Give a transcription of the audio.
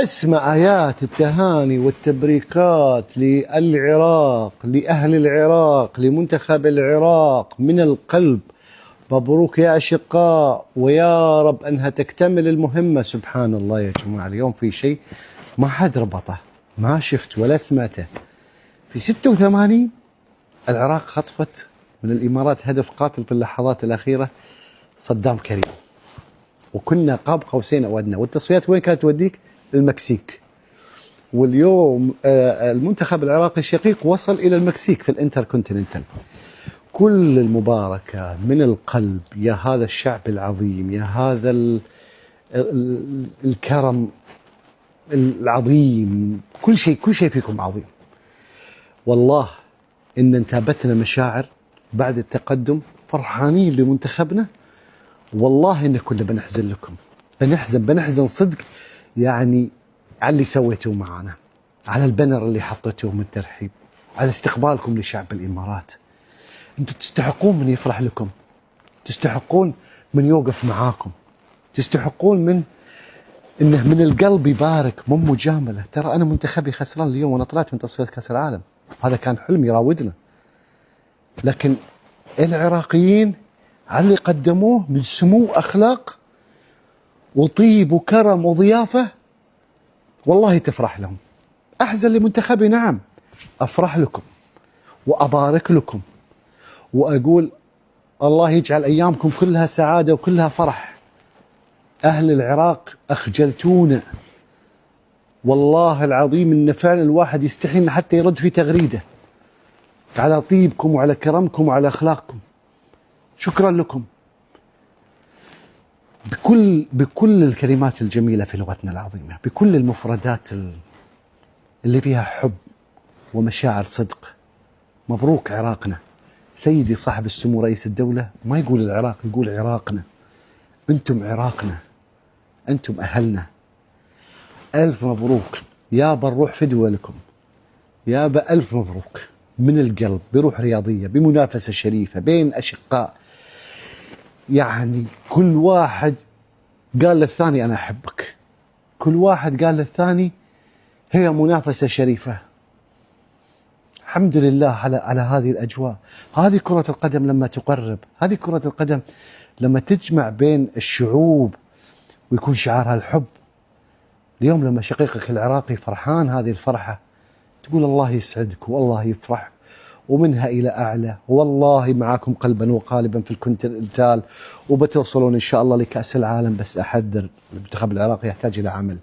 أسمع آيات التهاني والتبريكات للعراق، لأهل العراق، لمنتخب العراق من القلب. مبروك يا أشقاء، ويا رب أنها تكتمل المهمة. سبحان الله يا جماعة، اليوم في شيء ما حد ربطه، ما شفت ولا سمعته. في 86 العراق خطفت من الإمارات هدف قاتل في اللحظات الأخيرة، صدام كريم، وكنا قاب قوسين أو أدنى. والتصفيات وين كانت توديك؟ المكسيك. واليوم المنتخب العراقي الشقيق وصل إلى المكسيك في الانتركونتيننتال. كل المباركة من القلب يا هذا الشعب العظيم، يا هذا الكرم العظيم. كل شيء فيكم عظيم. والله إن انتابتنا مشاعر بعد التقدم، فرحانين لمنتخبنا. والله إن كنا بنحزن لكم، بنحزن صدق، يعني على اللي سويتوه معنا، على البنر اللي حطيتوه من الترحيب، على استقبالكم لشعب الإمارات. انتم تستحقون من يفرح لكم، تستحقون من يوقف معاكم، تستحقون من انه من القلب يبارك، مو مجامله. ترى انا منتخبي خسران اليوم وانا طلعت من تصفيات كاس العالم، هذا كان حلم يراودنا. لكن العراقيين على اللي قدموه من سمو اخلاق وطيب وكرم وضيافه، والله تفرح لهم. احزن لمنتخبي، نعم، افرح لكم وابارك لكم واقول الله يجعل ايامكم كلها سعاده وكلها فرح. اهل العراق اخجلتونا، والله العظيم ان فعلا الواحد يستحي إن حتى يرد في تغريده على طيبكم وعلى كرمكم وعلى اخلاقكم. شكرا لكم بكل الكلمات الجميله في لغتنا العظيمه، بكل المفردات اللي فيها حب ومشاعر صدق. مبروك عراقنا. سيدي صاحب السمو رئيس الدولة ما يقول العراق، يقول عراقنا. أنتم عراقنا، أنتم أهلنا. ألف مبروك يابا، الروح فدوة لكم يابا، ألف مبروك من القلب، بروح رياضية، بمنافسة شريفة بين أشقاء. يعني كل واحد قال للثاني أنا أحبك، كل واحد قال للثاني هي منافسة شريفة. الحمد لله على هذه الأجواء. هذه كرة القدم لما تقرب، هذه كرة القدم لما تجمع بين الشعوب ويكون شعارها الحب. اليوم لما شقيقك العراقي فرحان هذه الفرحة، تقول الله يسعدك والله يفرح، ومنها إلى أعلى. والله معاكم قلبا وقالبا في الكونتيننتال، وبتوصلون إن شاء الله لكأس العالم. بس أحذر، المنتخب العراقي يحتاج إلى عمل.